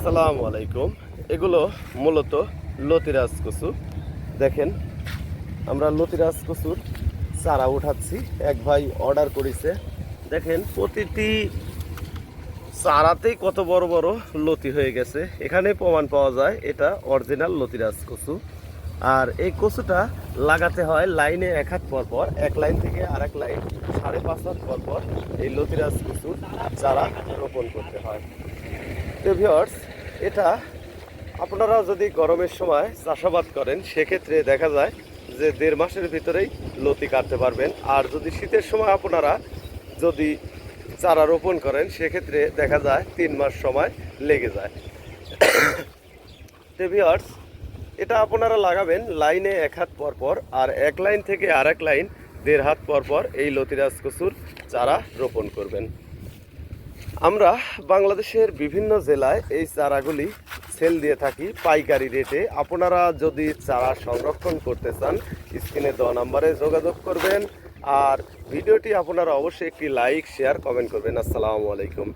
আসসালামু আলাইকুম। এগুলো মূলত লতিরাজ কচু। দেখেন, আমরা লতিরাজ কচুর চারা উঠাচ্ছি। এক ভাই অর্ডার করেছে। দেখেন, প্রতিটি চারাতেই কত বড় বড় লতি হয়ে গেছে। এখানে প্রমাণ পাওয়া যায় এটা অরিজিনাল লতিরাজ কচু। আর এই কচুটা লাগাতে হয় লাইনে এক হাত পর পর, এক লাইন থেকে আরেক লাইন 5.5 হাত পর পর এই লতিরাজ কচুর চারা রোপণ করতে হয়। তো ভিউয়ার্স, এটা আপনারা যদি গরমের সময় চাষাবাদ করেন সেক্ষেত্রে দেখা যায় যে 1.5 মাসের ভিতরেই লতি কাটতে পারবেন। আর যদি শীতের সময় আপনারা যদি চারা রোপণ করেন সেক্ষেত্রে দেখা যায় 3 মাস সময় লেগে যায়। তো ভিউয়ার্স, এটা আপনারা লাগাবেন লাইনে এক হাত পর পর, আর এক লাইন থেকে আরেক লাইন 1.5 হাত পর পর এই লতিরাজ কচুর চারা রোপণ করবেন। আমরা বাংলাদেশের বিভিন্ন জেলায় এই চারাগুলি সেল দিয়ে থাকি পাইকারি রেটে। আপনারা যদি চারা সংরক্ষণ করতে চান স্ক্রিনে দেওয়া নাম্বারে যোগাযোগ করবেন। আর ভিডিওটি আপনারা অবশ্যই একটি লাইক, শেয়ার, কমেন্ট করবেন। আসসালামু আলাইকুম।